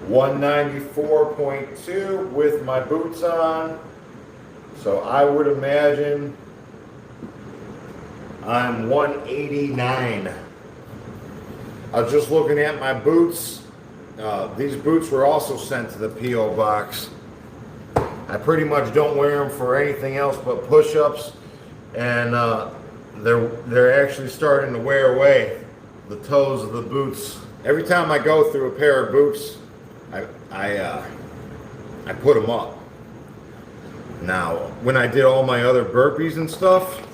194.2 with my boots on. So I would imagine I'm 189. I was just looking at my boots. These boots were also sent to the P.O. box. I pretty much don't wear them for anything else but push-ups, and they're actually starting to wear away, the toes of the boots. Every time I go through a pair of boots, I put them up. Now, when I did all my other burpees and stuff,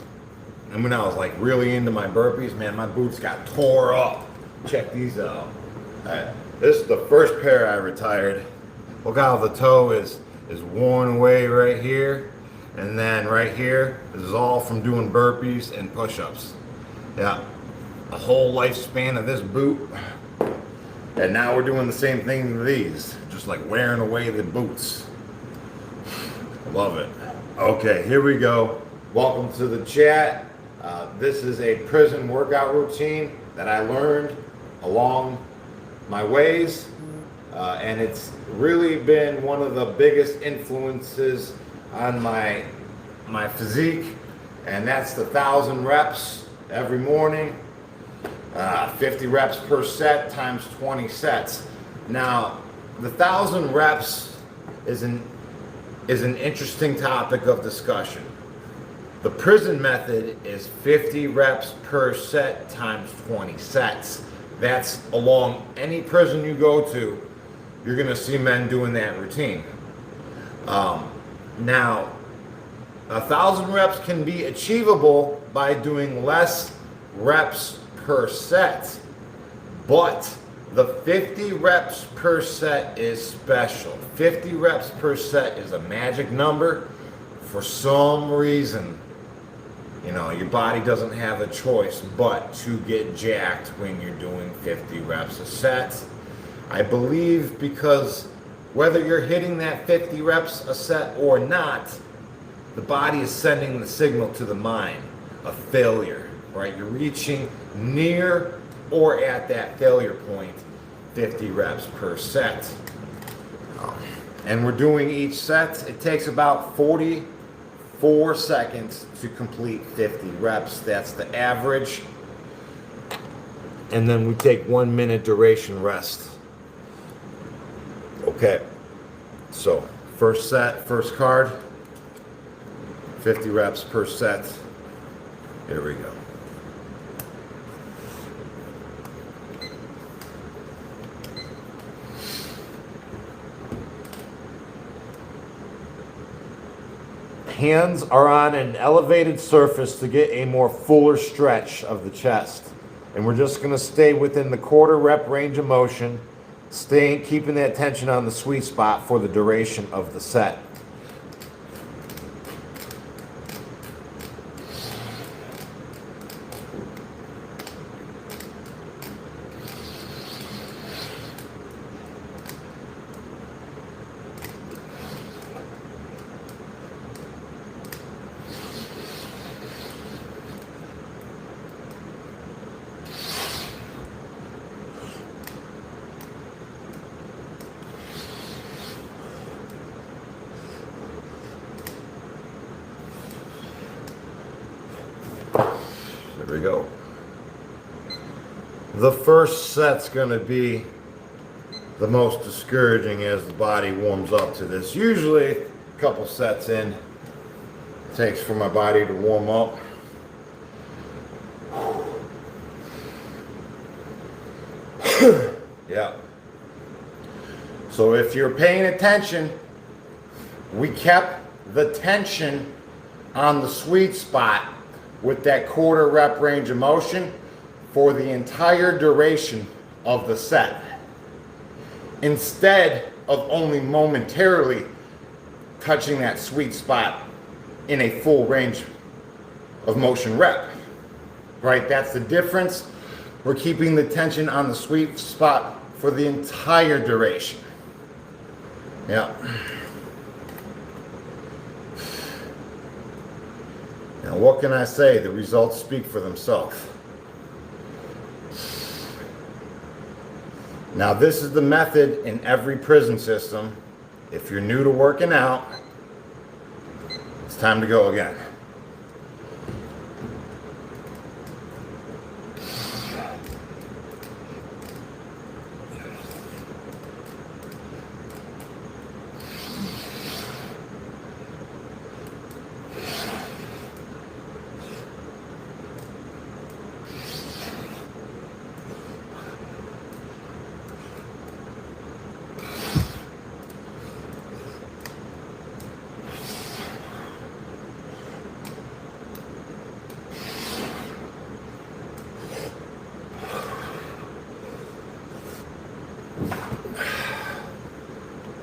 and when I was like really into my burpees, man, my boots got tore up. Check these out. This is the first pair I retired. Look how the toe is worn away right here, and then right here, this is all from doing burpees and push-ups. Yeah, a whole lifespan of this boot, and now we're doing the same thing with these, just like wearing away the boots. Love it. Okay, here we go. Welcome to the chat. This is a prison workout routine that I learned along my ways, and it's really been one of the biggest influences on my physique, and that's the 1,000 reps every morning, 50 reps per set times 20 sets. Now, the 1,000 reps is an interesting topic of discussion. The prison method is 50 reps per set times 20 sets. That's along any prison you go to, you're gonna see men doing that routine. Now, 1,000 reps can be achievable by doing less reps per set, but the 50 reps per set is special. 50 reps per set is a magic number. For some reason, you know, your body doesn't have a choice but to get jacked when you're doing 50 reps a set. I believe because whether you're hitting that 50 reps a set or not, the body is sending the signal to the mind of failure, right? You're reaching near or at that failure point, 50 reps per set. And we're doing each set. It takes about 44 seconds to complete 50 reps. That's the average. And then we take 1 minute duration rest. Okay, so first set, first card, 50 reps per set. Here we go. Hands are on an elevated surface to get a more fuller stretch of the chest. And we're just gonna stay within the quarter rep range of motion, keeping that tension on the sweet spot for the duration of the set. There we go. The first set's going to be the most discouraging as the body warms up to this. Usually a couple sets in it takes for my body to warm up. Yeah. So if you're paying attention, we kept the tension on the sweet spot with that quarter rep range of motion for the entire duration of the set, instead of only momentarily touching that sweet spot in a full range of motion rep, right? That's the difference. We're keeping the tension on the sweet spot for the entire duration. Yeah. Now, what can I say? The results speak for themselves. Now this is the method in every prison system. If you're new to working out, it's time to go again.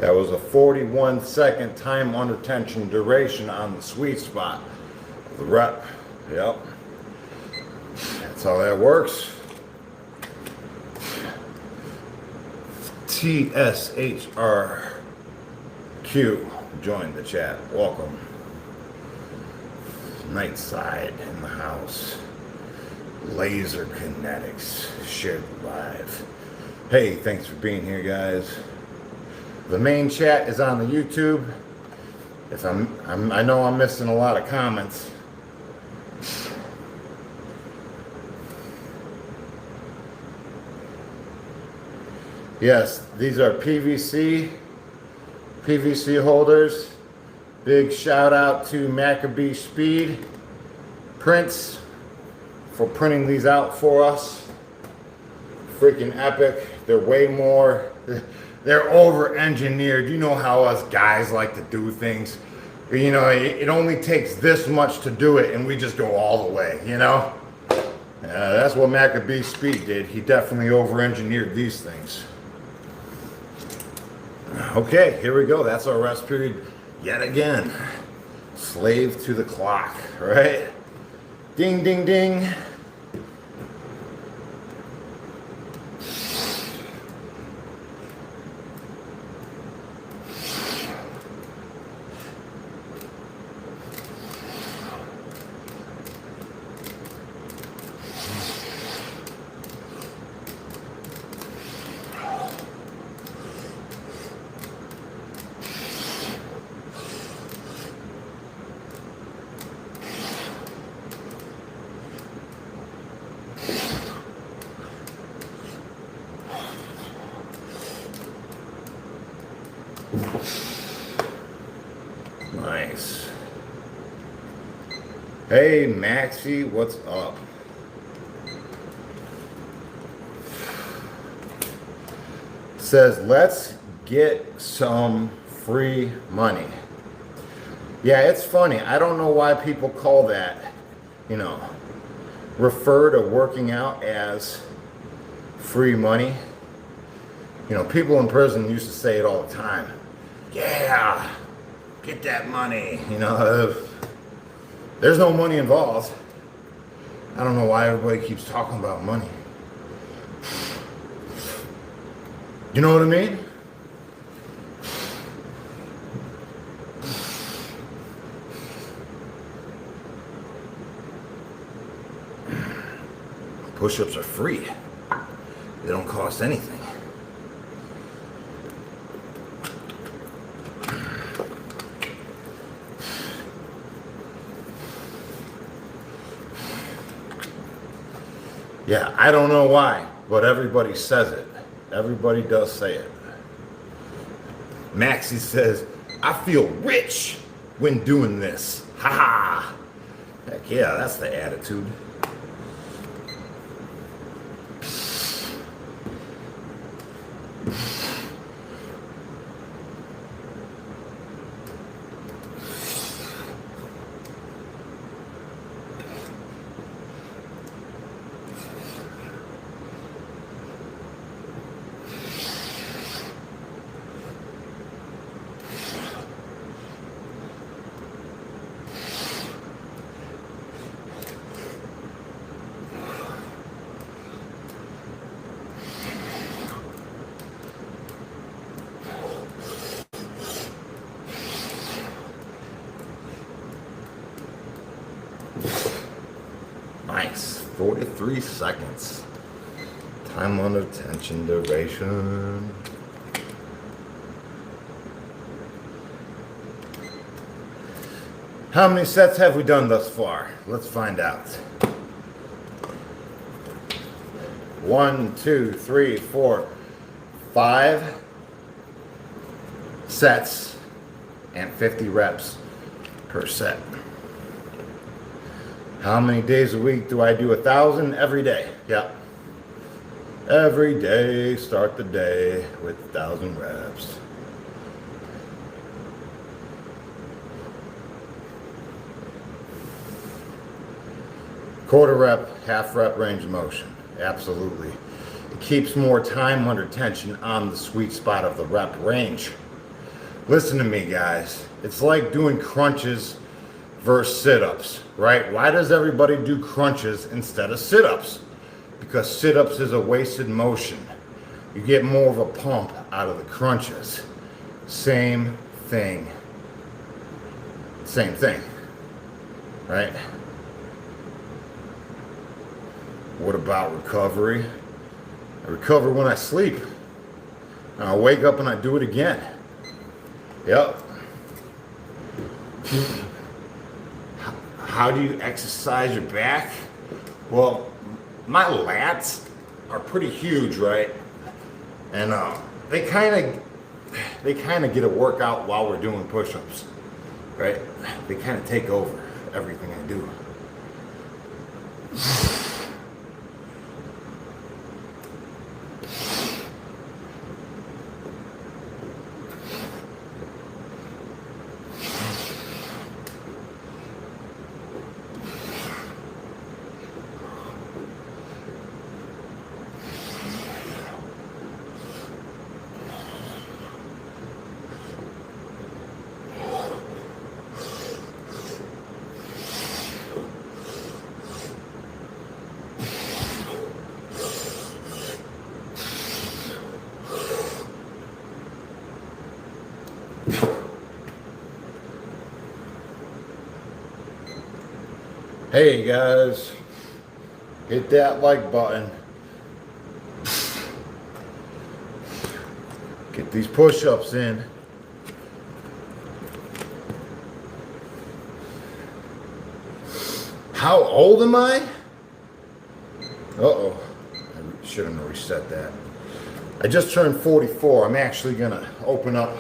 That was a 41-second time under tension duration on the sweet spot. The rep. Yep. That's how that works. TSHRQ. Join the chat. Welcome. Nightside in the house. Laser Kinetics. Shared live. Hey, thanks for being here, guys. The main chat is on the YouTube. If I know I'm missing a lot of comments. Yes, these are PVC holders. Big shout out to Maccabee Speed Prints for printing these out for us. Freaking epic. They're way more, they're over engineered. You know how us guys like to do things. You know, it only takes this much to do it and we just go all the way, you know? That's what Maccabee Speed did. He definitely over engineered these things. Okay, here we go. That's our rest period yet again. Slave to the clock, right? Ding, ding, ding. Nice. Hey, Maxie, what's up? Says, let's get some free money. Yeah, it's funny. I don't know why people call that, you know, refer to working out as free money. You know, people in prison used to say it all the time. Yeah, get that money. You know, there's no money involved. I don't know why everybody keeps talking about money. You know what I mean? Push-ups are free. They don't cost anything. Yeah, I don't know why, but everybody says it. Everybody does say it. Maxie says, I feel rich when doing this. Ha ha. Heck yeah, that's the attitude. Nice. 43 seconds. Time under tension, duration. How many sets have we done thus far? Let's find out. 1, 2, 3, 4, 5 sets and 50 reps per set. How many days a week do I do 1,000? Every day. Yep. Every day, start the day with 1,000 reps. Quarter rep, half rep range of motion. Absolutely. It keeps more time under tension on the sweet spot of the rep range. Listen to me, guys. It's like doing crunches versus sit-ups, right? Why does everybody do crunches instead of sit-ups? Because sit-ups is a wasted motion. You get more of a pump out of the crunches. Same thing. Same thing, right? What about recovery? I recover when I sleep. And I wake up and I do it again. Yep. How do you exercise your back? Well, my lats are pretty huge, right? And they kind of get a workout while we're doing push-ups, right? They kind of take over everything I do. Hey guys, hit that like button. Get these push-ups in. How old am I? Uh-oh, I should have reset that. I just turned 44. I'm actually gonna open up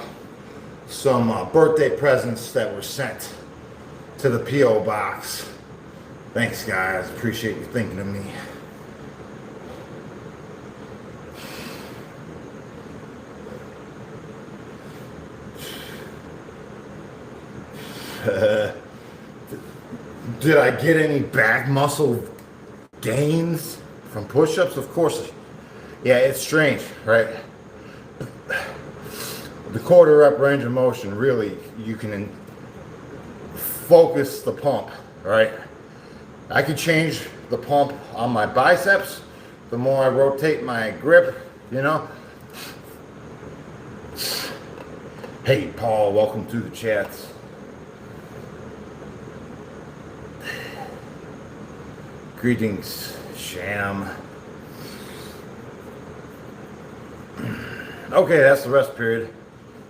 some birthday presents that were sent to the P.O. box. Thanks, guys. Appreciate you thinking of me. Did I get any back muscle gains from push-ups? Of course. Yeah, it's strange, right? The quarter rep range of motion, really, you can focus the pump, right? I can change the pump on my biceps the more I rotate my grip, you know. Hey, Paul, welcome to the chats. Greetings, Sham. Okay, that's the rest period.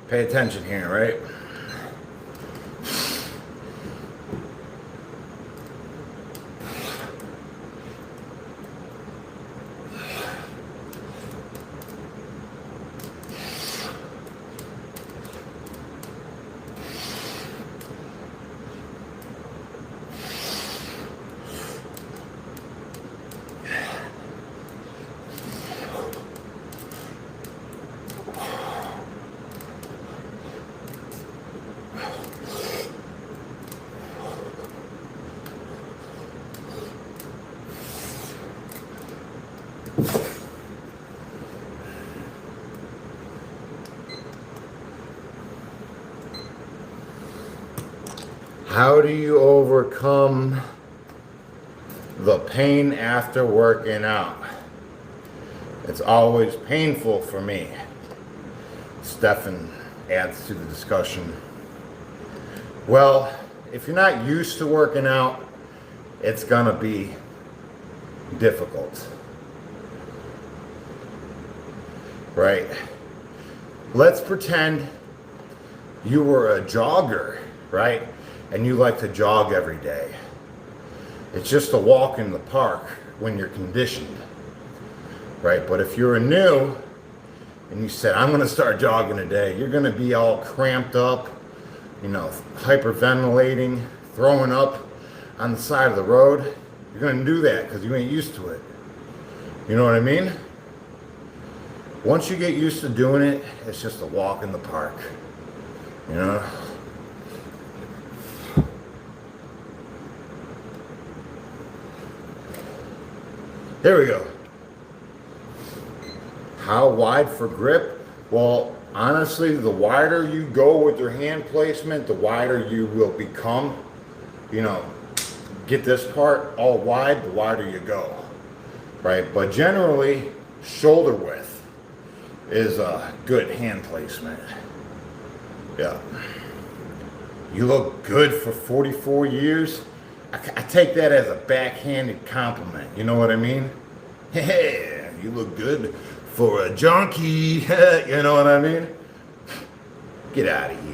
Pay attention here, right? How do you overcome the pain after working out? It's always painful for me. Stefan adds to the discussion. Well, if you're not used to working out, it's gonna be difficult. right? Let's pretend you were a jogger, right? And you like to jog every day. It's just a walk in the park when you're conditioned, right? But if you're a new and you said, I'm gonna start jogging today, you're gonna be all cramped up, you know, hyperventilating, throwing up on the side of the road. You're gonna do that because you ain't used to it. You know what I mean? Once you get used to doing it, it's just a walk in the park, you know? There we go. How wide for grip? Well, honestly, the wider you go with your hand placement, the wider you will become. You know, get this part all wide, the wider you go, right? But generally, shoulder width is a good hand placement. Yeah. You look good for 44 years. I take that as a backhanded compliment. You know what I mean? Hey, you look good for a junkie. You know what I mean? Get out of here.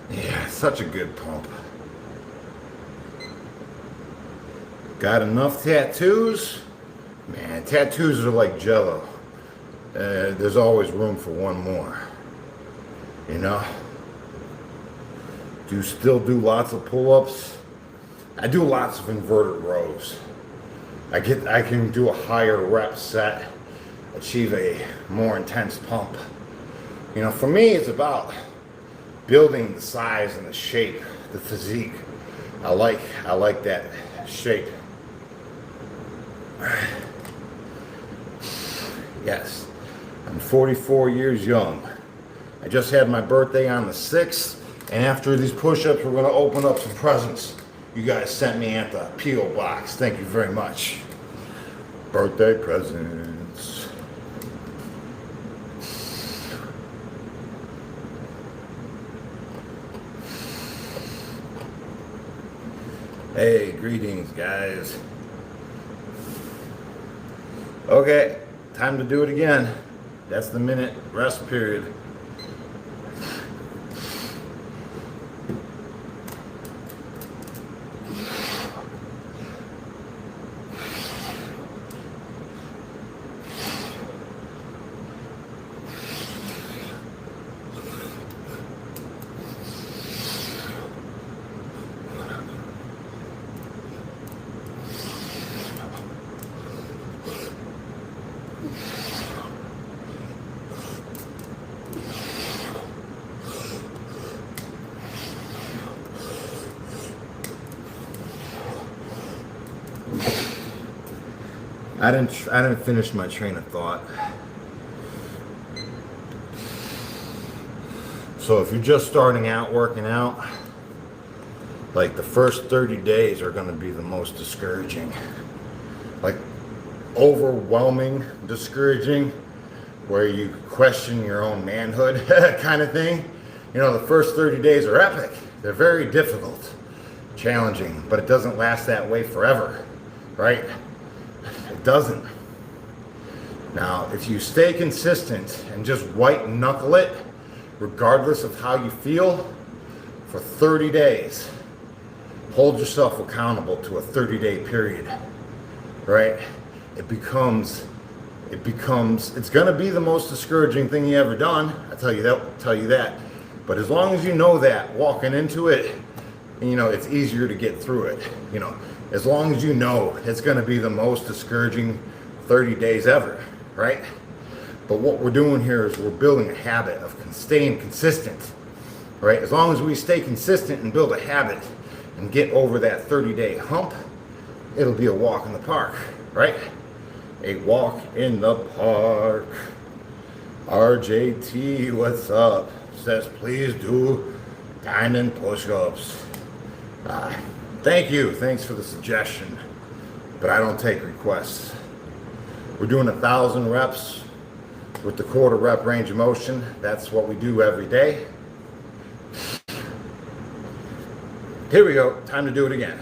Yeah, such a good pump. Got enough tattoos? Man, tattoos are like jello. There's always room for one more. You know? Still do lots of pull-ups. I do lots of inverted rows. I can do a higher rep set, achieve a more intense pump. You know, for me, it's about building the size and the shape, the physique. I like that shape. Yes, I'm 44 years young. I just had my birthday on the 6th, and after these push-ups, we're gonna open up some presents you guys sent me at the P.O. box. Thank you very much. Birthday presents. Hey, greetings, guys. Okay, time to do it again. That's the minute rest period. I didn't finish my train of thought. So if you're just starting out working out, like the first 30 days are going to be the most discouraging. Like overwhelming, discouraging, where you question your own manhood kind of thing. You know, the first 30 days are epic. They're very difficult, challenging, but it doesn't last that way forever, right? It doesn't. Now, if you stay consistent and just white knuckle it, regardless of how you feel, for 30 days, hold yourself accountable to a 30-day period, right? It's gonna be the most discouraging thing you ever done. I tell you that. But as long as you know that walking into it, you know, it's easier to get through it. You know, as long as you know it's going to be the most discouraging 30 days ever, right? But what we're doing here is we're building a habit of staying consistent, right? As long as we stay consistent and build a habit and get over that 30-day hump, it'll be a walk in the park, right? A walk in the park. RJT, what's up? Says, please do diamond push-ups. Thank you. Thanks for the suggestion. But I don't take requests. We're doing 1,000 reps with the quarter rep range of motion. That's what we do every day. Here we go. Time to do it again.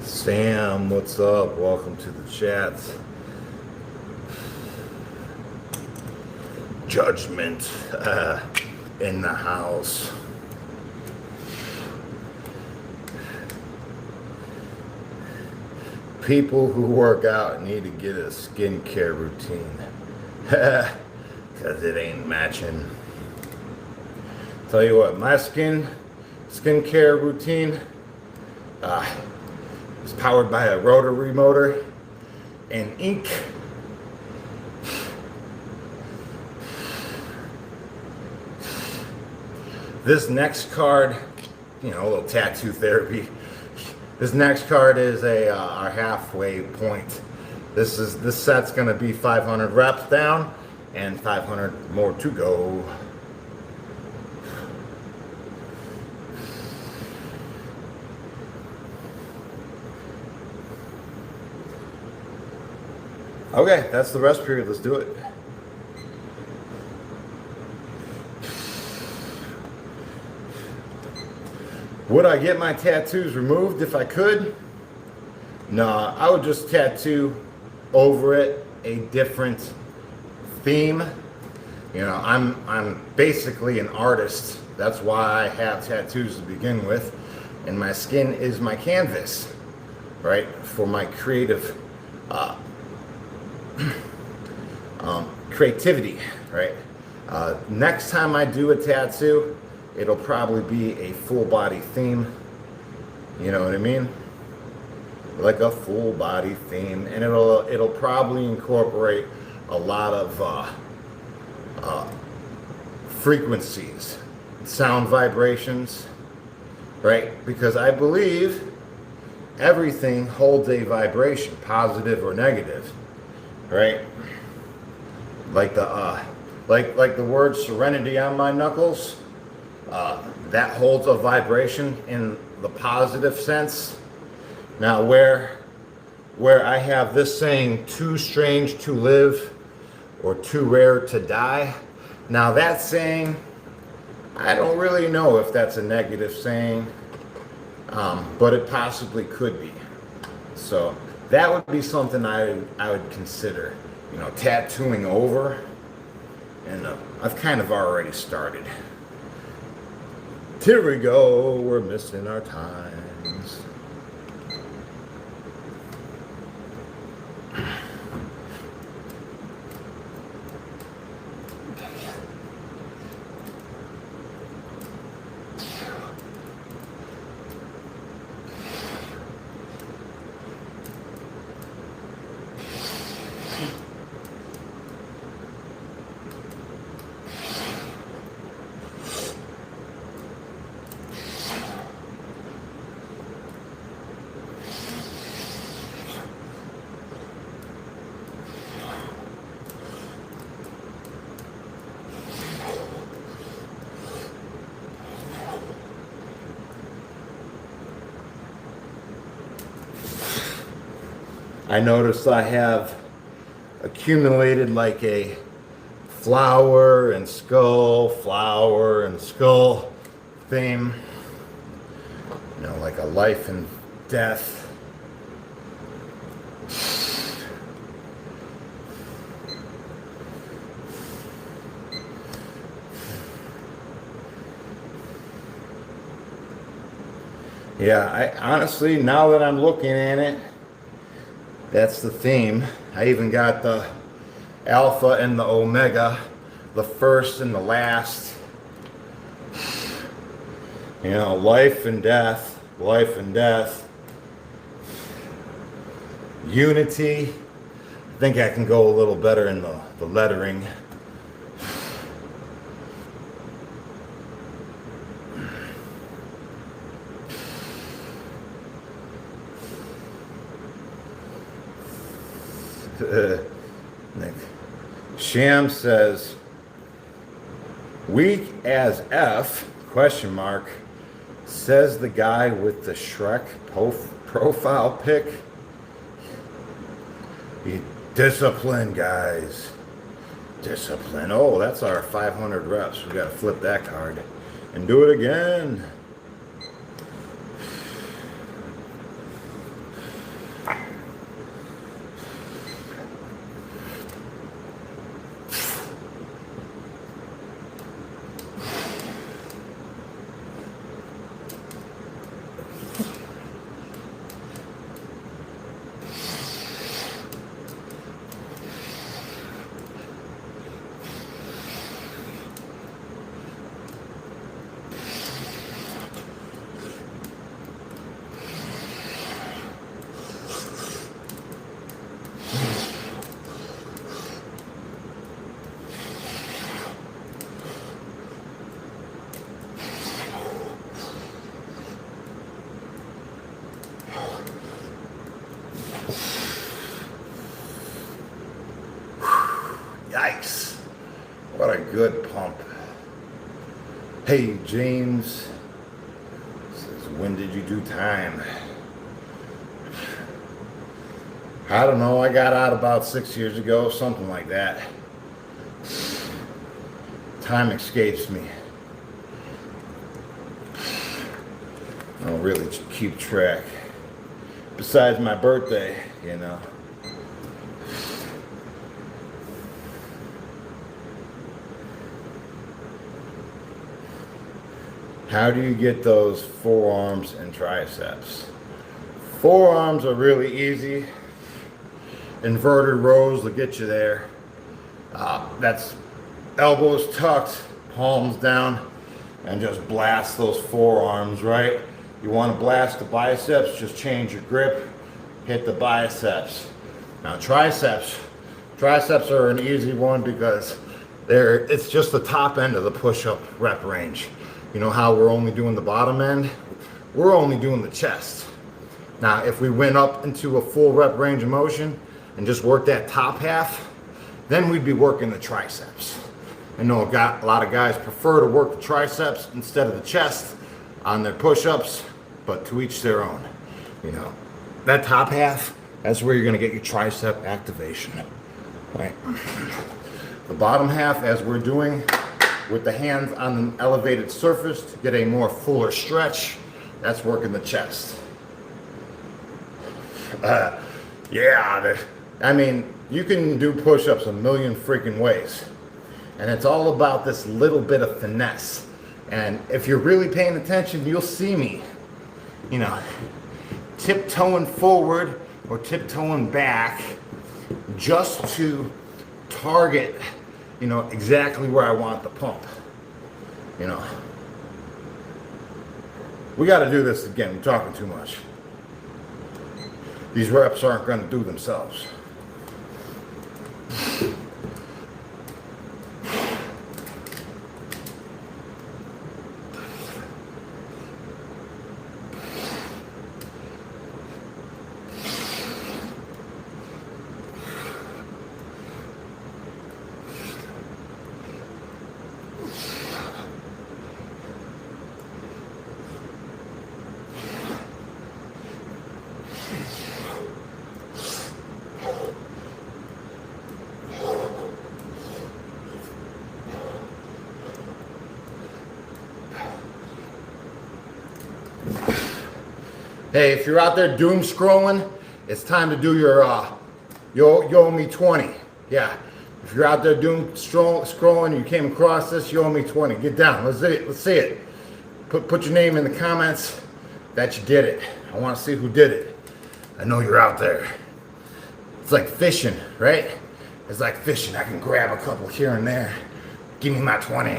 Sam, what's up? Welcome to the chat. Judgment in the house. People who work out need to get a skincare routine because it ain't matching. Tell you what, my skincare routine is powered by a rotary motor and ink. This next card, you know, a little tattoo therapy. This next card is our halfway point. This set's gonna be 500 reps down and 500 more to go. Okay, that's the rest period. Let's do it. Would I get my tattoos removed if I could? No, I would just tattoo over it a different theme. You know, I'm basically an artist. That's why I have tattoos to begin with. And my skin is my canvas, right? For my creative creativity, right? Next time I do a tattoo, it'll probably be a full body theme. You know what I mean? Like a full body theme, and it'll probably incorporate a lot of frequencies, sound vibrations, right? Because I believe everything holds a vibration, positive or negative, right? Like the word serenity on my knuckles, that holds a vibration in the positive sense. Now where I have this saying, too strange to live or too rare to die, now that saying, I don't really know if that's a negative saying, but it possibly could be. So that would be something I would consider, you know, tattooing over, and I've kind of already started. Here we go, we're missing our times. I noticed I have accumulated like a flower and skull theme. You know, like a life and death. Yeah, I honestly, now that I'm looking at it, that's the theme. I even got the Alpha and the Omega, the first and the last. You know, life and death, life and death. Unity. I think I can go a little better in the lettering. Sham says, weak as F, question mark, says the guy with the Shrek profile pic. Discipline, guys. Discipline. Oh, that's our 500 reps. We got to flip that card and do it again. Yikes. What a good pump. Hey, James. Says, when did you do time? I don't know. I got out about 6 years ago, something like that. Time escapes me. I don't really keep track. Besides my birthday, you know. How do you get those forearms and triceps? Forearms are really easy. Inverted rows will get you there. That's elbows tucked, palms down, and just blast those forearms, right? You want to blast the biceps, just change your grip, hit the biceps. Now triceps are an easy one because it's just the top end of the push-up rep range. You know how we're only doing the bottom end? We're only doing the chest. Now, if we went up into a full rep range of motion and just worked that top half, then we'd be working the triceps. I know a lot of guys prefer to work the triceps instead of the chest on their push-ups, but to each their own. You know, that top half, that's where you're gonna get your tricep activation, right? The bottom half, as we're doing with the hands on an elevated surface to get a more fuller stretch, that's working the chest. I mean, you can do push-ups a million freaking ways. And it's all about this little bit of finesse. And if you're really paying attention, you'll see me, you know, tiptoeing forward or tiptoeing back just to target, you know, exactly where I want the pump. You know, we got to do this again. We're talking too much. These reps aren't going to do themselves. Hey, if you're out there doom scrolling, it's time to do your you owe me 20. Yeah. If you're out there doom scrolling, you came across this, you owe me 20. Get down. Let's see it. Let's see it. Put your name in the comments that you did it. I want to see who did it. I know you're out there. It's like fishing, right? It's like fishing. I can grab a couple here and there. Give me my 20.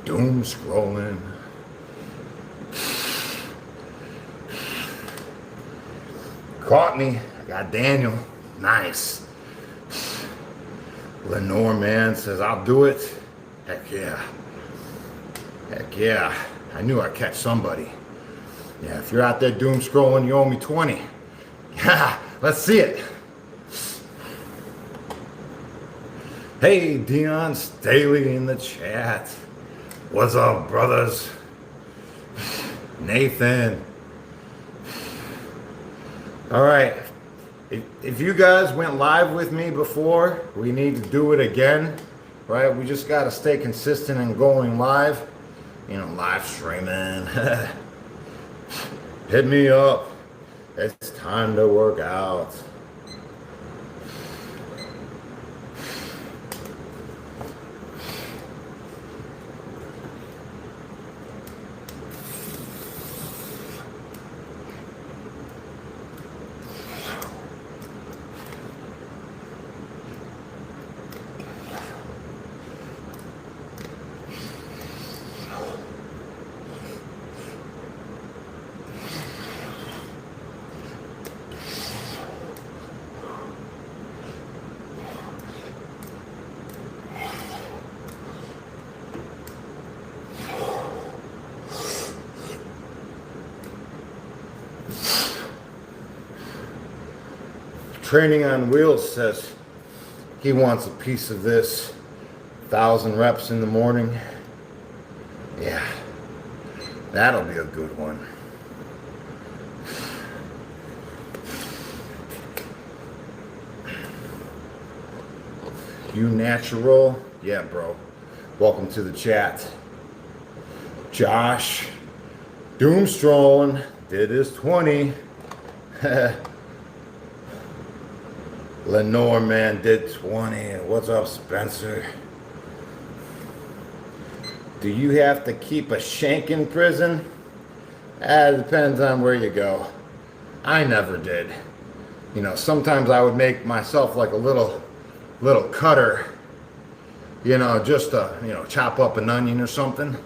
Doom scrolling. Caught me. I got Daniel. Nice. Lenore, man, says, I'll do it. Heck yeah. Heck yeah. I knew I'd catch somebody. Yeah, if you're out there doom scrolling, you owe me 20. Yeah, let's see it. Hey, Dion Staley in the chat. What's up, brothers? Nathan. All right. If you guys went live with me before, we need to do it again, right? We just got to stay consistent and going live. You know, live streaming. Hit me up. It's time to work out. Training on Wheels says he wants a piece of this. 1,000 reps in the morning. Yeah, that'll be a good one. You natural? Yeah, bro. Welcome to the chat. Josh, doom strolling, did his 20. Lenore, man, did 20. What's up, Spencer? Do you have to keep a shank in prison? It depends on where you go. I never did. You know, sometimes I would make myself like a little cutter, you know, just to, you know, chop up an onion or something.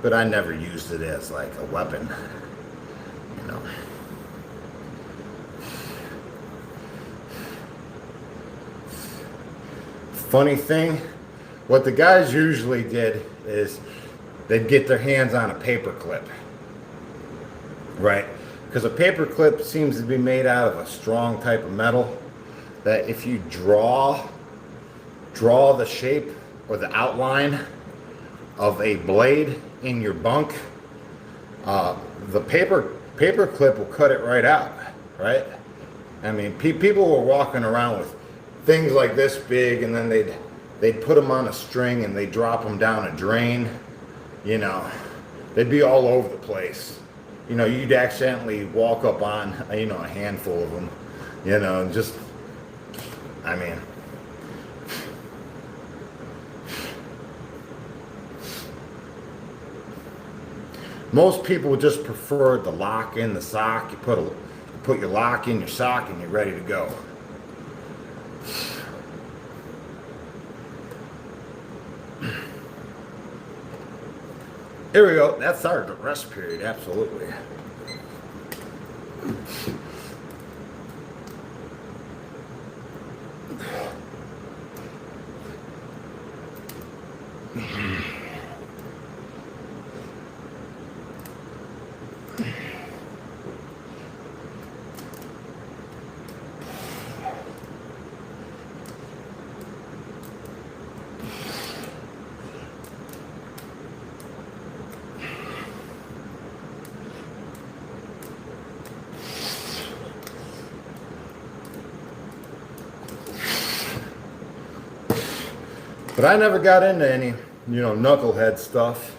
But I never used it as like a weapon, you know. Funny thing, what the guys usually did is they'd get their hands on a paper clip, right? Because a paper clip seems to be made out of a strong type of metal that if you draw the shape or the outline of a blade in your bunk, the paper clip will cut it right out, right? I mean, people were walking around with things like this big, and then they'd put them on a string and they drop them down a drain. You know, they'd be all over the place. You know, you'd accidentally walk up on, you know, a handful of them. You know, just, I mean, most people would just prefer the lock in the sock. You put your lock in your sock and you're ready to go. Here we go. That's our rest period. Absolutely. But I never got into any, you know, knucklehead stuff.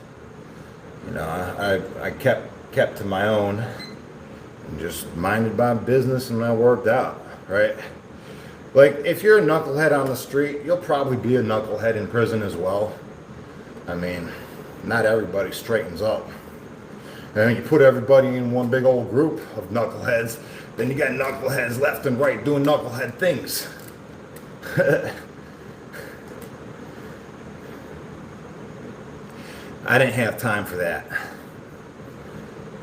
You know, I kept to my own and just minded my business, and I worked out, right? Like, if you're a knucklehead on the street, you'll probably be a knucklehead in prison as well. I mean, not everybody straightens up. And you put everybody in one big old group of knuckleheads, then you got knuckleheads left and right doing knucklehead things. I didn't have time for that.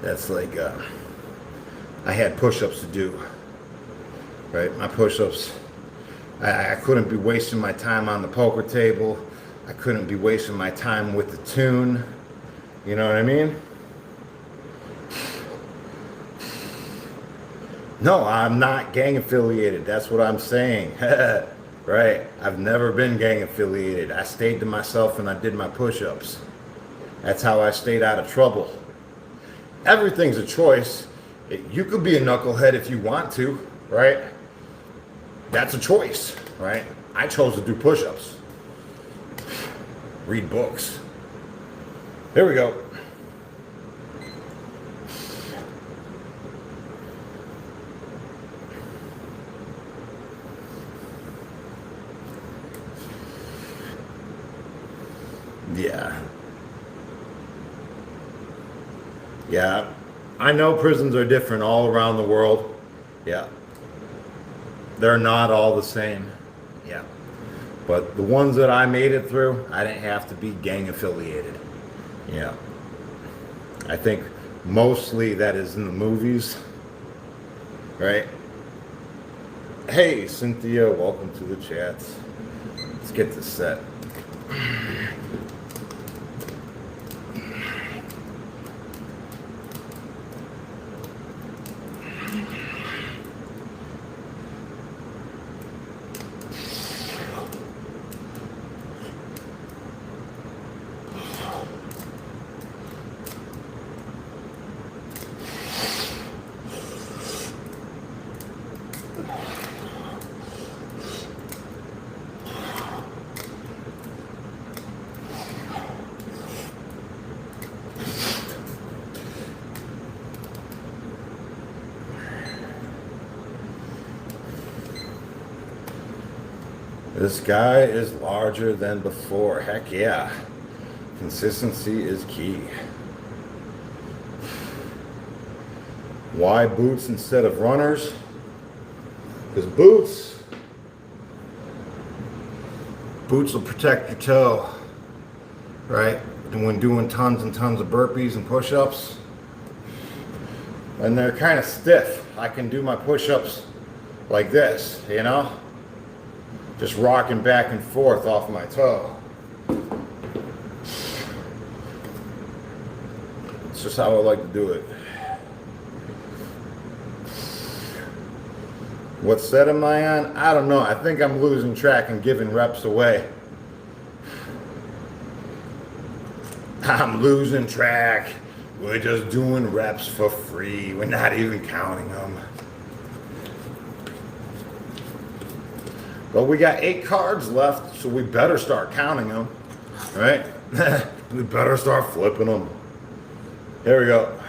That's like, I had push-ups to do, right? My push-ups, I couldn't be wasting my time on the poker table. I couldn't be wasting my time with the tune. You know what I mean? No, I'm not gang affiliated. That's what I'm saying. Right? I've never been gang affiliated. I stayed to myself and I did my push-ups. That's how I stayed out of trouble. Everything's a choice. You could be a knucklehead if you want to, right? That's a choice, right? I chose to do push-ups. Read books. Here we go. Yeah. Yeah. I know prisons are different all around the world. Yeah. They're not all the same. Yeah. But the ones that I made it through, I didn't have to be gang affiliated. Yeah. I think mostly that is in the movies. Right? Hey, Cynthia, welcome to the chat. Let's get this set. This guy is larger than before. Heck yeah. Consistency is key. Why boots instead of runners? Because boots will protect your toe, right? And when doing tons and tons of burpees and push-ups, and they're kind of stiff, I can do my push-ups like this, you know? Just rocking back and forth off my toe. It's just how I like to do it. What set am I on? I don't know. I think I'm losing track and giving reps away. I'm losing track. We're just doing reps for free. We're not even counting them. But we got 8 cards left, so we better start counting them, right? We better start flipping them. Here we go.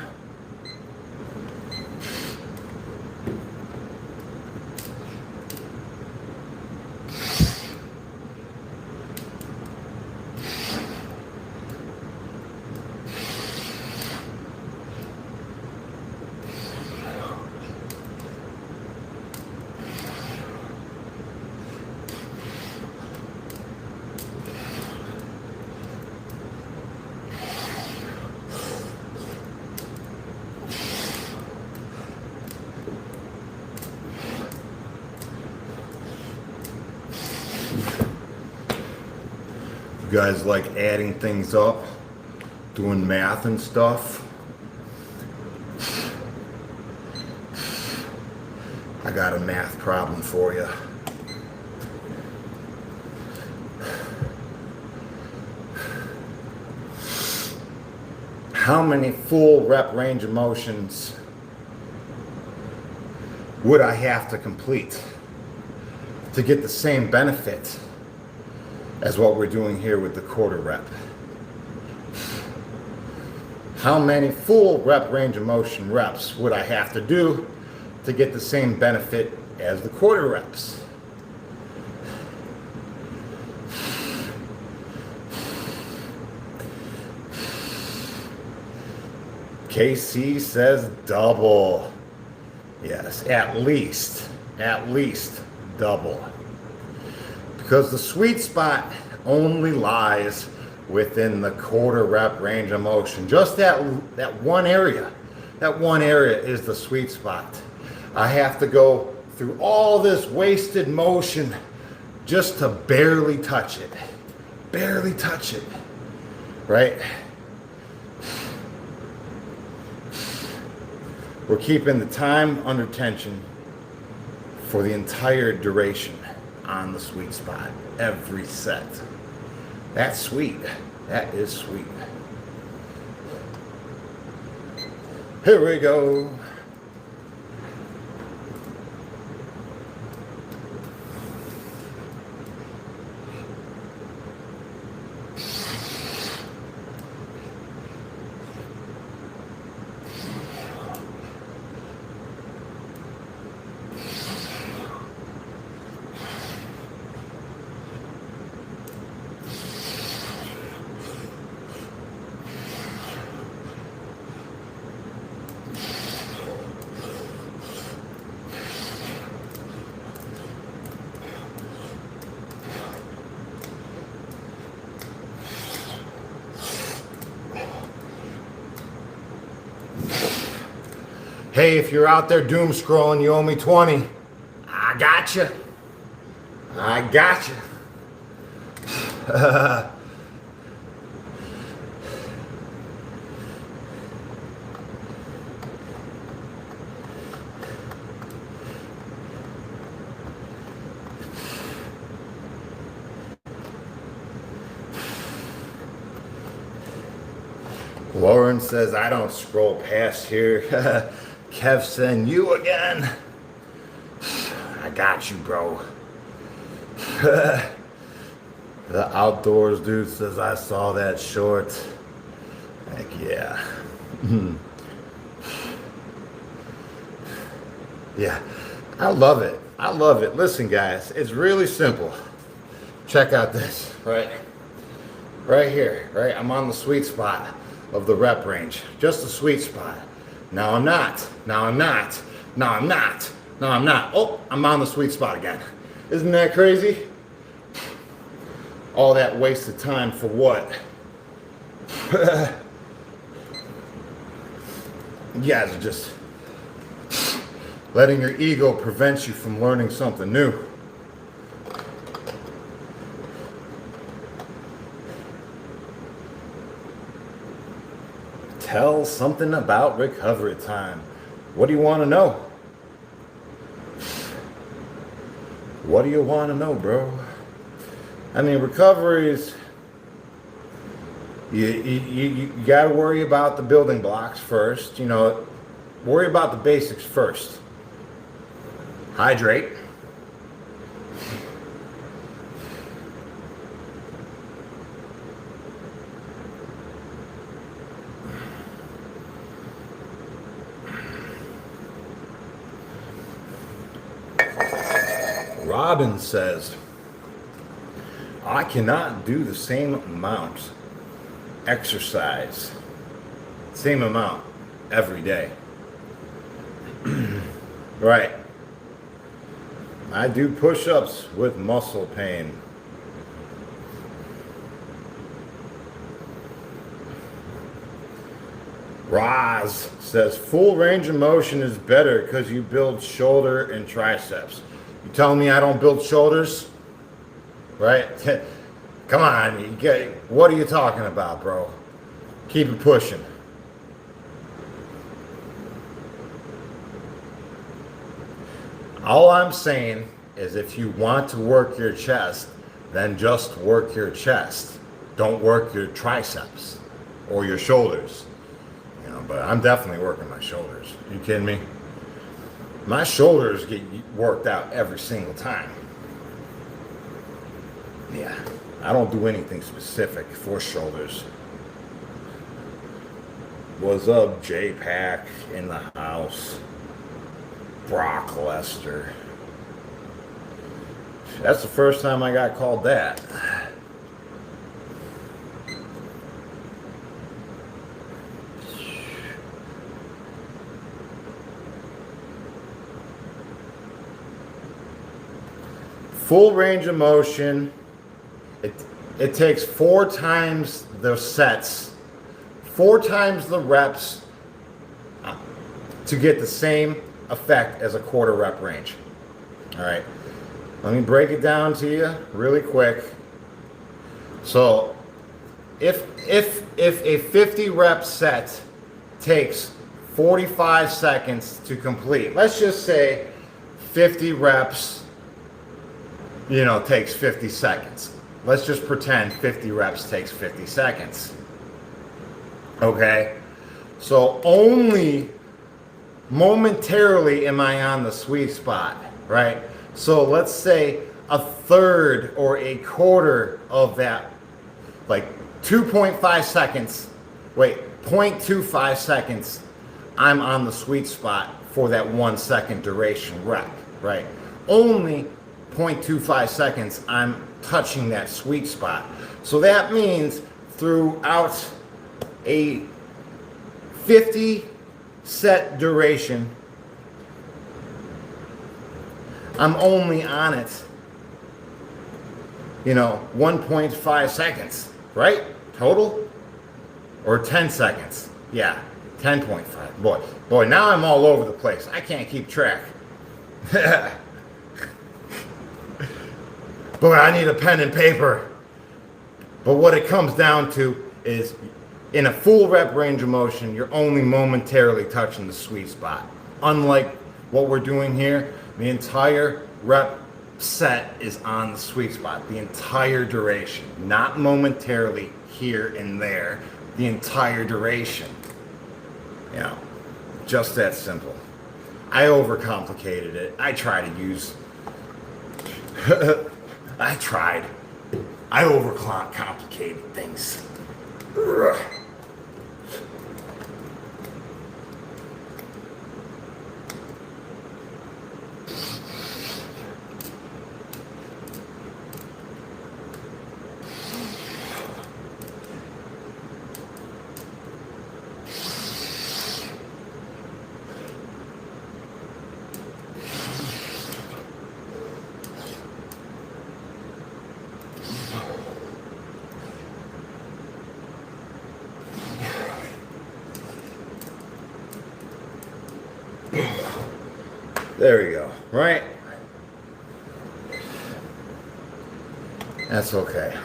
You guys like adding things up, doing math and stuff? I got a math problem for you. How many full rep range of motions would I have to complete to get the same benefit as what we're doing here with the quarter rep? How many full rep range of motion reps would I have to do to get the same benefit as the quarter reps? KC says double. Yes, at least double. Because the sweet spot only lies within the quarter rep range of motion. Just that one area. That one area is the sweet spot. I have to go through all this wasted motion just to barely touch it. Barely touch it. Right? We're keeping the time under tension for the entire duration on the sweet spot, every set. That's sweet. That is sweet. Here we go. Hey, if you're out there doom scrolling, you owe me 20. I got you. I got you. Lauren says, I don't scroll past here. Kev saying, you again? I got you, bro. The outdoors dude says, I saw that short. Heck yeah. Yeah, I love it. I love it. Listen, guys, it's really simple. Check out this, right? Right here, right? I'm on the sweet spot of the rep range. Just the sweet spot. Now I'm not. Now I'm not. Now I'm not. Now I'm not. Oh, I'm on the sweet spot again. Isn't that crazy? All that wasted time for what? You guys are just letting your ego prevent you from learning something new. Tell something about recovery time. What do you want to know? What do you want to know, bro? I mean, recovery is, you got to worry about the building blocks first. You know, worry about the basics first. Hydrate. Robin says, I cannot do the same amount exercise, same amount every day. Right. I do push-ups with muscle pain. Roz says, full range of motion is better because you build shoulder and triceps. You telling me I don't build shoulders? Right? Come on, what are you talking about, bro? Keep it pushing. All I'm saying is if you want to work your chest, then just work your chest. Don't work your triceps or your shoulders. You know, but I'm definitely working my shoulders. You kidding me? My shoulders get worked out every single time. Yeah, I don't do anything specific for shoulders. What's up, J-Pack in the house? Brock Lesnar. That's the first time I got called that. Full range of motion. It takes 4 times the sets, 4 times the reps to get the same effect as a quarter rep range. All right, let me break it down to you really quick. So if a 50 rep set takes 45 seconds to complete, let's just say 50 reps, takes 50 seconds. Let's just pretend 50 reps takes 50 seconds. Okay? So only momentarily am I on the sweet spot, right? So let's say a third or a quarter of that, like 2.5 seconds, 0.25 seconds, I'm on the sweet spot for that 1 second duration rep, right? Only 0.25 seconds, I'm touching that sweet spot. So that means throughout a 50 set duration, I'm only on it, 1.5 seconds, right? Total? Or 10 seconds. Yeah, 10.5. Boy, now I'm all over the place. I can't keep track. Boy, I need a pen and paper. But what it comes down to is in a full rep range of motion, you're only momentarily touching the sweet spot. Unlike what we're doing here, the entire rep set is on the sweet spot, the entire duration, not momentarily here and there, the entire duration. Just that simple. I overcomplicated it. I overcomplicated things. There we go, right? That's okay.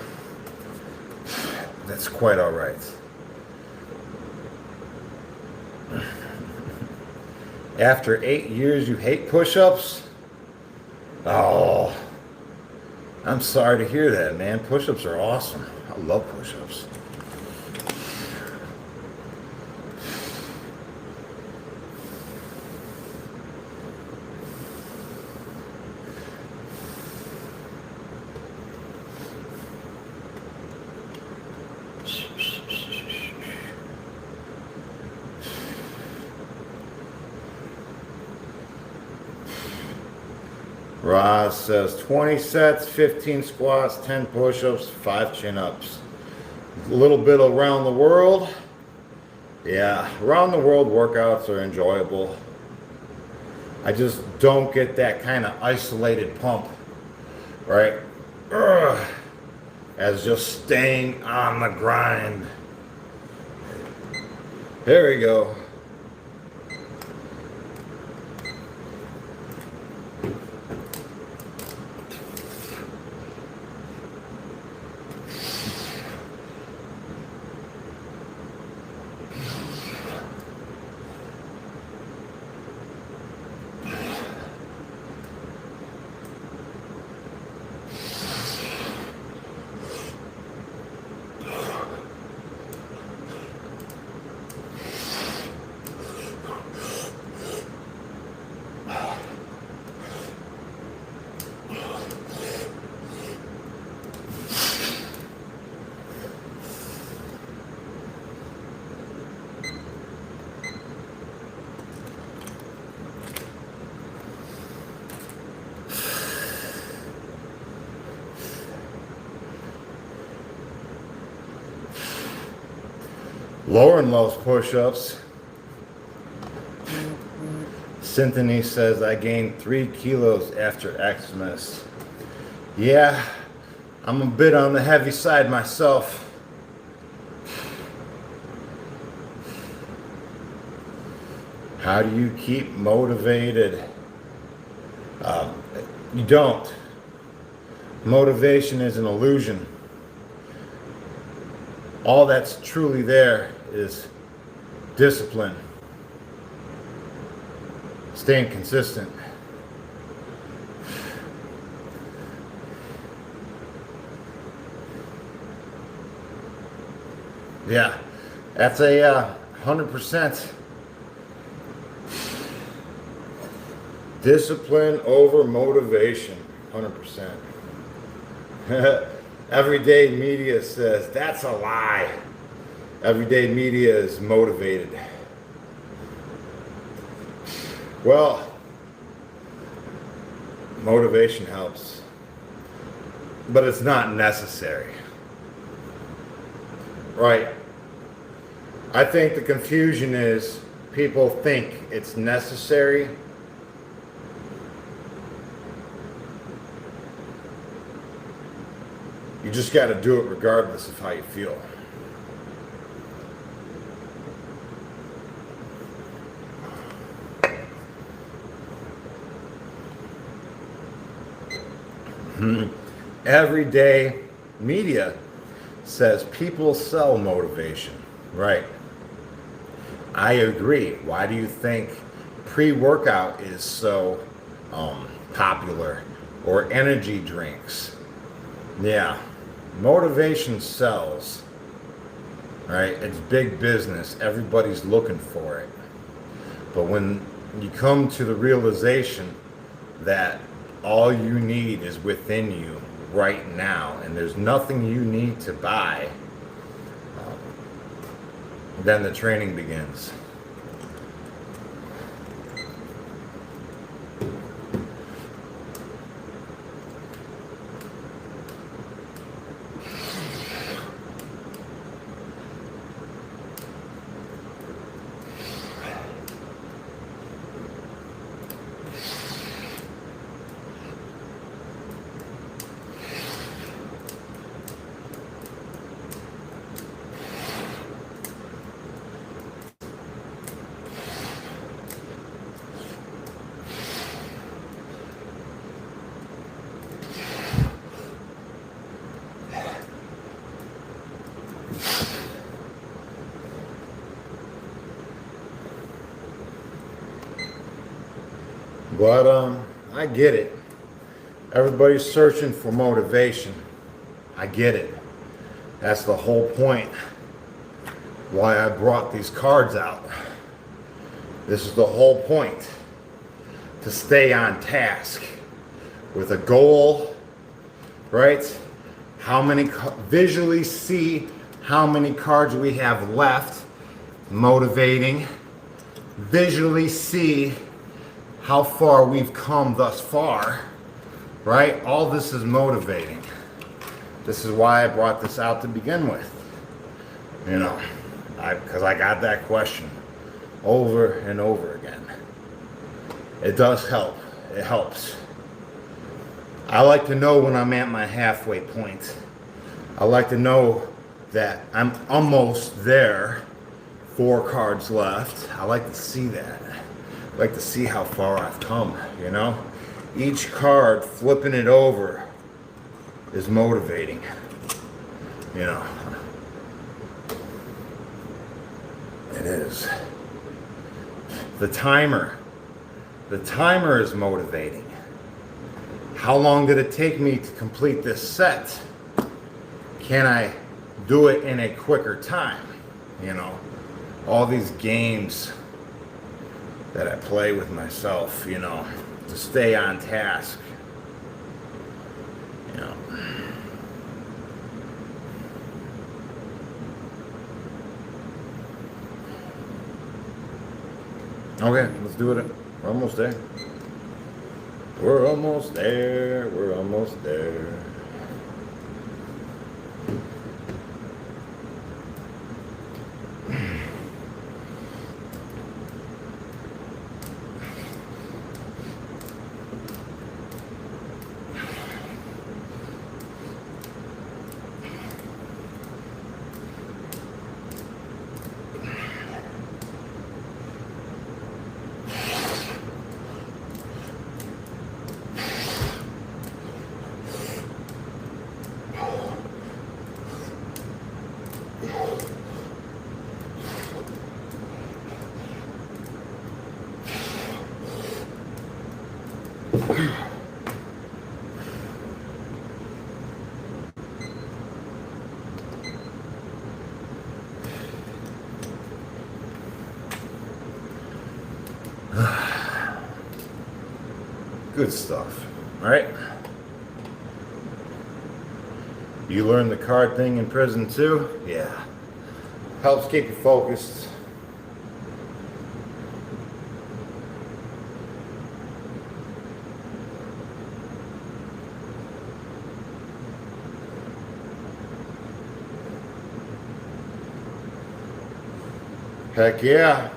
That's quite all right. After 8 years, you hate push-ups? Oh, I'm sorry to hear that, man. Push-ups are awesome. I love push-ups. Roz says 20 sets, 15 squats, 10 push-ups, 5 chin-ups. A little bit around the world. Yeah, around the world workouts are enjoyable. I just don't get that kind of isolated pump, right? As just staying on the grind. There we go. Lauren loves push-ups. Cynthia says, I gained 3 kilos after Xmas. Yeah, I'm a bit on the heavy side myself. How do you keep motivated? You don't. Motivation is an illusion. All that's truly there is discipline, staying consistent. Yeah, that's a 100%. Discipline over motivation, 100%. Everyday media says that's a lie. Everyday media is motivated. Well, motivation helps, but it's not necessary. Right. I think the confusion is people think it's necessary. You just got to do it regardless of how you feel. Everyday media says people sell motivation. Right. I agree. Why do you think pre-workout is so popular, or energy drinks? Yeah. Motivation sells, right? It's big business. Everybody's looking for it. But when you come to the realization that all you need is within you right now, and there's nothing you need to buy, then the training begins. But I get it. Everybody's searching for motivation. I get it. That's the whole point why I brought these cards out. This is the whole point. To stay on task with a goal, right? Visually see how many cards we have left, motivating. Visually see how far we've come thus far, right? All this is motivating. This is why I brought this out to begin with. You know, because I got that question over and over again. It does help. It helps. I like to know when I'm at my halfway point. I like to know that I'm almost there. 4 cards left. I like to see that. I like to see how far I've come, you know? Each card, flipping it over, is motivating, you know? It is. The timer is motivating. How long did it take me to complete this set? Can I do it in a quicker time? You know, all these games that I play with myself, you know, to stay on task. You know. Okay, let's do it. We're almost there. We're almost there. We're almost there. Good stuff, right? You learned the card thing in prison too? Yeah. Helps keep you focused. Heck yeah.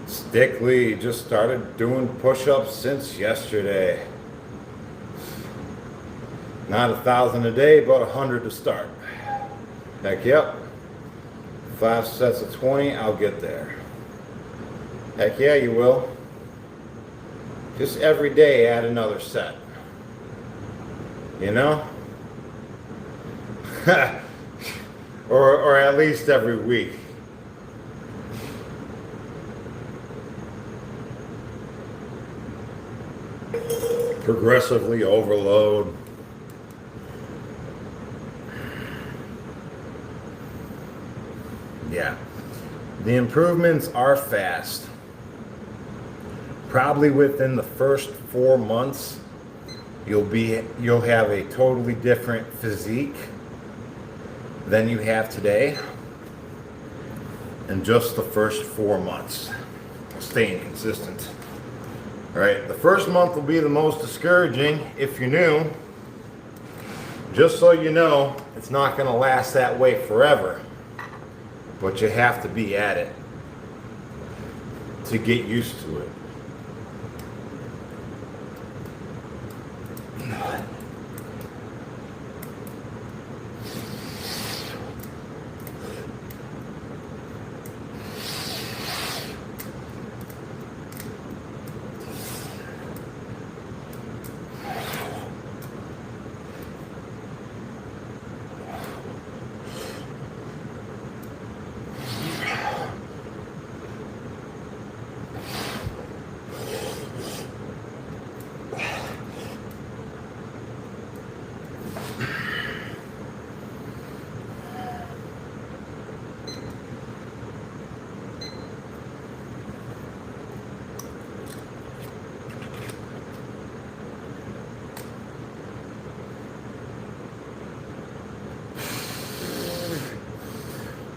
Stickley just started doing push-ups since yesterday. Not 1,000 a day, but 100 to start. Heck yep. 5 sets of 20, I'll get there. Heck yeah, you will. Just every day add another set. You know? or at least every week. Progressively overload. Yeah. The improvements are fast. Probably within the first 4 months, you'll have a totally different physique than you have today. In just the first 4 months. Staying consistent. Right, the first month will be the most discouraging if you're new. Just so you know, it's not going to last that way forever. But you have to be at it to get used to it.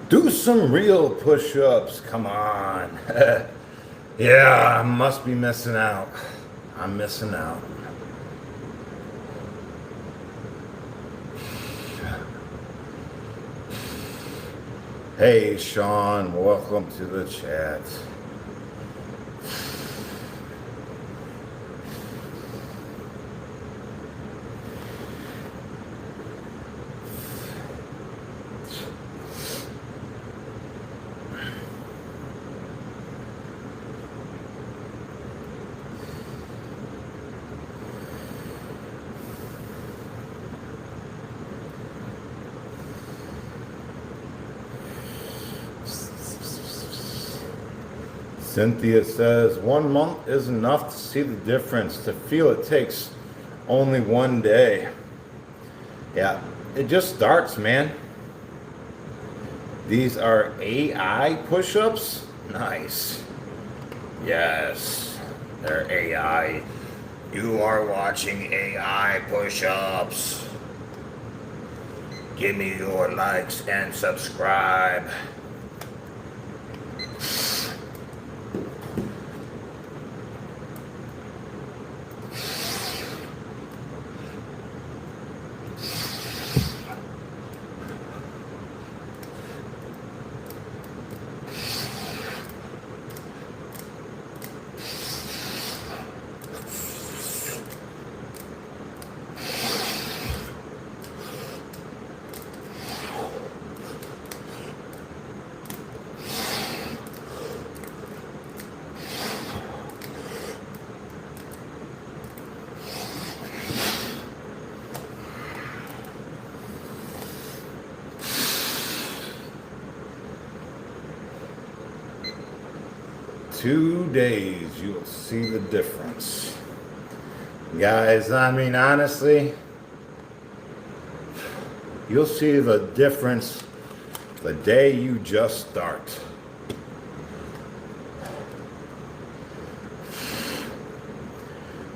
Do some real push-ups, come on. Yeah, I must be missing out. I'm missing out. Hey Sean, welcome to the chat. Cynthia says 1 month is enough to see the difference, to feel it takes only 1 day. Yeah, it just starts, man. These are AI push-ups? Nice. Yes, they're AI. You are watching AI push-ups. Give me your likes and subscribe. 2 days, you'll see the difference. Guys, I mean, honestly, you'll see the difference the day you just start.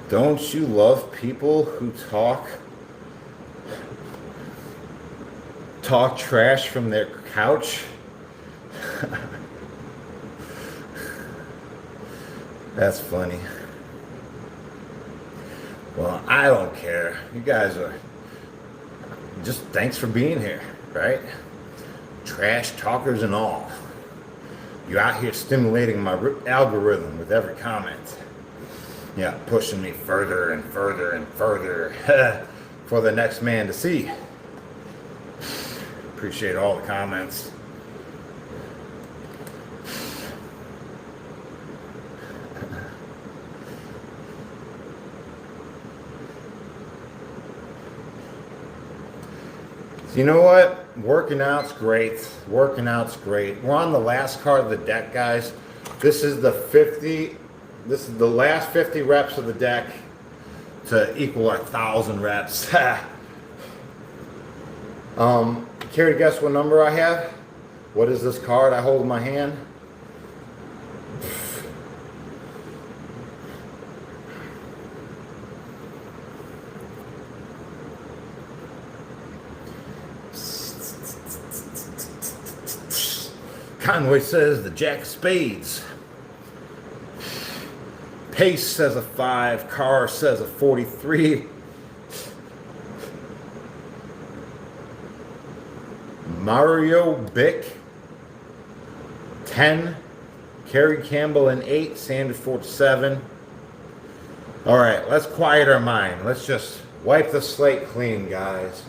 Don't you love people who talk trash from their couch? That's funny. Well, I don't care. You guys are just, thanks for being here, right? Trash talkers and all. You're out here stimulating my algorithm with every comment. Yeah, pushing me further and further and further for the next man to see. Appreciate all the comments. So you know what? Working out's great. Working out's great. We're on the last card of the deck, guys. This is the last 50 reps of the deck to equal 1,000 reps. Care to guess what number I have? What is this card I hold in my hand? Conway says the Jack of Spades. Pace says a 5. Carr says a 43. Mario Bick 10. Kerry Campbell an 8. Sanders 47. All right, let's quiet our mind. Let's just wipe the slate clean, guys.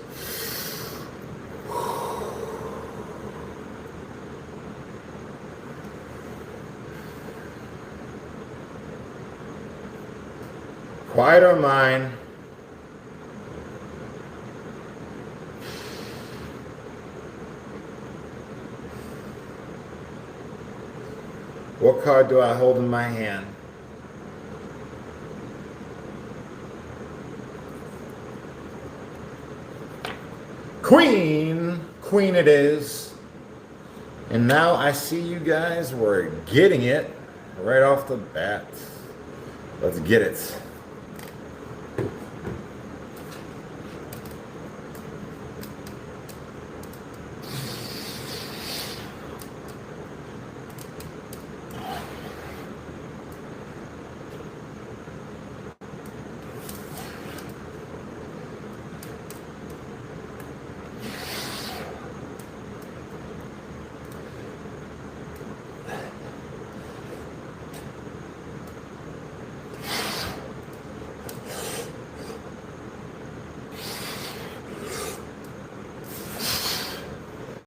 Quiet our mind. What card do I hold in my hand? Queen. Queen it is. And now I see you guys were getting it right off the bat. Let's get it.